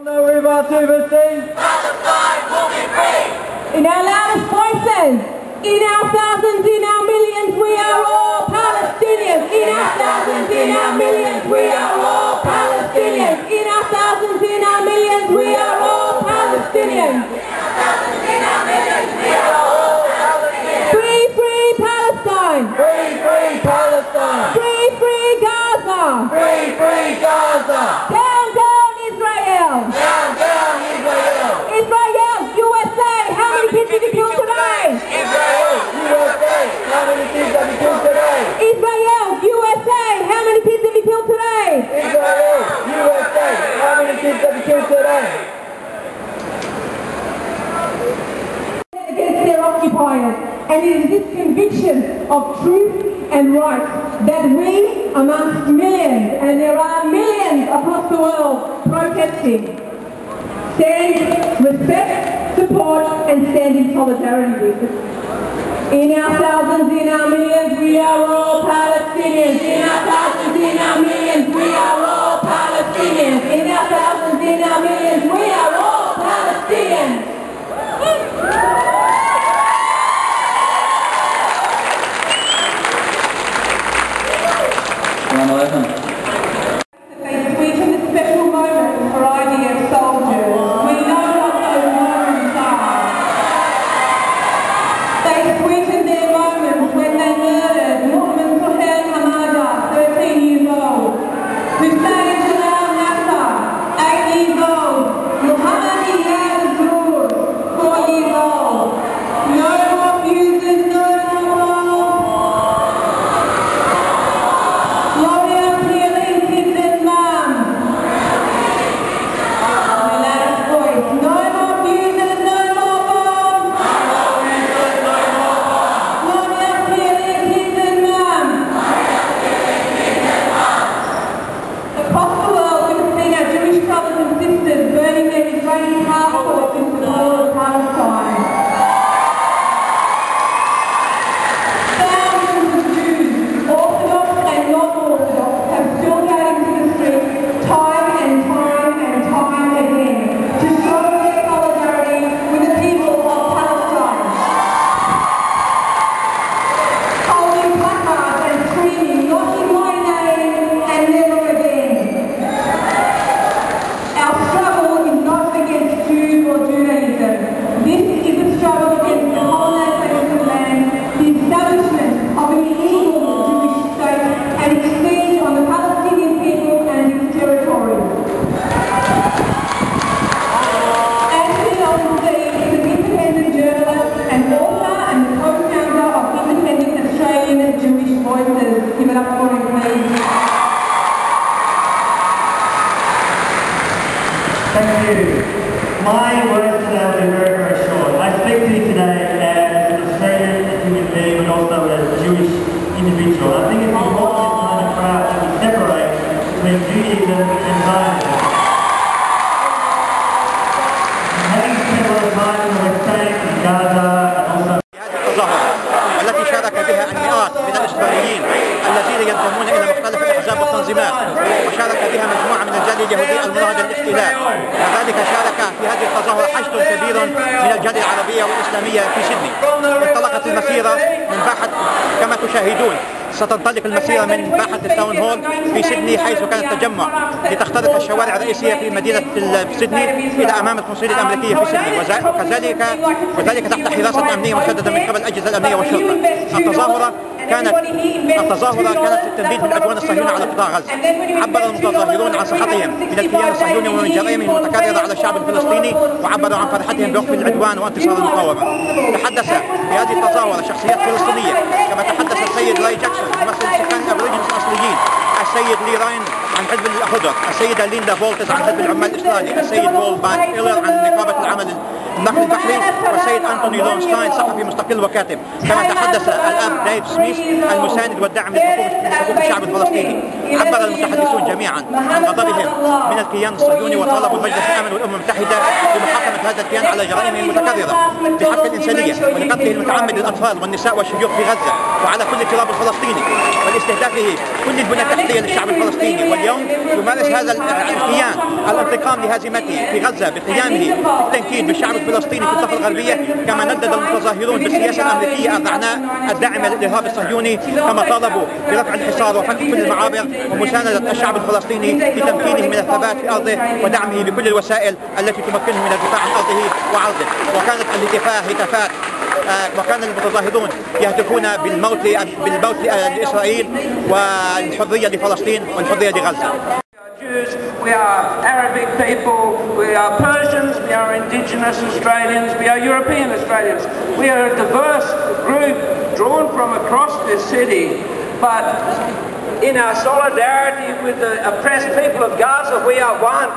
Palestine will be free! In our loudest voices, in our thousands, in our millions, we are all Palestinians. In our thousands, in our millions, we are all Palestinians. In our thousands, in our millions, we are all Palestinians. In our thousands, in our millions, we are all Palestinians! Free, free Palestine! Free, free Palestine! Free, free Gaza! Free, free Gaza! Down, down Israel! Down, down Israel! Israel, USA, how many kids did you kill today? Israel, USA, how many kids have you killed today? Israel, USA, how many kids have you killed today? Israel, USA, how many kids have you killed today? Against their occupiers, and it is this conviction of truth and right that we, amongst millions, and there are millions across the world protesting, stand, respect, support and stand in solidarity with it. In our thousands, in our millions, we are all Palestinians. In our thousands, in our millions, we are all Palestinians. In our thousands, in our millions, we are all Palestinians. They sweeten the special moments for IDF soldiers. We know what those moments are. They sweetened their moments when they murdered Mu'min Suhail Hamada, 13 years old, Hussein Jalal Nasser, 8 years old, Muhammad Iyad Azur, 4 years old. No more fuses, no more. Gloria healing kids and mums. My loudest voice. No more fuses, no more bombs. Gloria healing kids and mums. Across the world, we have seen our Jewish brothers and sisters burning their Israeli passports into the world of Palestine. Thousands of Jews, Orthodox and non-Orthodox, have still got into the streets time and time and time again to show their solidarity with the people of Palestine. Holding placards and screaming, "Not in my name and never again." Our struggle is not against Jews or Judaism. This is a struggle against the colonization of land, the establishment of an illegal Jewish state, and its siege on the Palestinian people and its territory. Anthony Aldenstein is an independent journalist and author and the co-founder of Independent Australian Jewish Voices. Give it up for him, please. Thank you. My words today will be very, very short. I speak to you today as an Australian human being and also as a Jewish individual. I think it's important in this kind of crowd that we separate between Judaism and Zionism. Having spent a lot of time in the West Bank and Gaza and also التظاهرة التي شارك بها المئات من الإسرائيليين الذين ينتمون إلى مختلف الأحزاب والتنظيمات، وشارك بها مجموعة من الجالية اليهودية المناهضة للاحتلال. كذلك شارك في هذه التظاهرة حشد كبير من الجالية العربية والإسلامية في سيدني. انطلقت المسيرة من باحة كما تشاهدون، ستنطلق المسيرة من باحة التاون هول في سيدني حيث كان التجمع لتخترق الشوارع الرئيسية في مدينة سيدني إلى أمام القنصلية الأمريكية في سيدني، وذلك تحت حراسة أمنية مشددة من قبل الأجهزة الأمنية والشرطة. التظاهرة كانت للتنبيه بالعدوان الصهيوني على قطاع غزة. عبر المتظاهرون عن صحتهم من الكيان الصهيوني ومن جرائمه المتكررة على الشعب الفلسطيني، وعبروا عن فرحتهم بوقف العدوان وانتصار المقاومة. تحدث في هذه التظاهرة شخصيات فلسطينية كما تحدث السيد راي جاكسون ممثل سكان الأبوريجينز الأصليين، السيد لي راين عن حزب الأخضر، السيدة ليندا فولتز عن حزب العمال الإسرائيلي، السيد بول بان إيلر عن نقابة العمل النقل البحري، والسيد أنتوني لونشتاين صحفي مستقل وكاتب. كما تحدث الأب ديف سميث المساند والداعم لحقوق الشعب الفلسطيني. عبر المتحدثون جميعا عن غضبهم من الكيان الصهيوني وطالبوا مجلس الأمن والأمم المتحدة بمحاكمة هذا الكيان على جرائمه المتكررة بحق الإنسانية ولقتله المتعمد للأطفال والنساء والشيوخ في غزة وعلى كل التراب الفلسطيني ولاستهدافه كل البنى التحتية للشعب الفلسطيني. واليوم اليوم يمارس هذا الكيان الانتقام لهزيمته في غزة بقيامه بالتنكيد بالشعب الفلسطيني في الضفة الغربية، كما ندد المتظاهرون بالسياسة الأمريكية الداعمة للإرهاب الصهيوني، كما طالبوا برفع الحصار وفك كل المعابر ومساندة الشعب الفلسطيني لتمكينه من الثبات في أرضه ودعمه بكل الوسائل التي تمكنه من الدفاع عن أرضه وعرضه. وكانت الهتافات وكان المتظاهرون يهتفون بالموت لإسرائيل والحرية لفلسطين والحرية لغزة. Jews, we are Arabic people, we are Persians, we are indigenous Australians, we are European Australians. We are a diverse group drawn from across this city, but in our solidarity with the oppressed people of Gaza, we are one.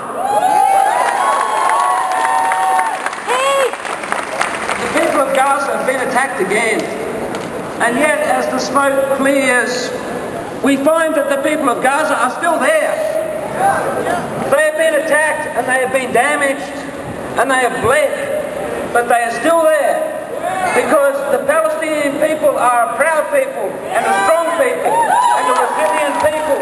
The people of Gaza have been attacked again, and yet as the smoke clears, we find that the people of Gaza are still there. They have been attacked and they have been damaged and they have bled, but they are still there because the Palestinian people are a proud people and a strong people and a resilient people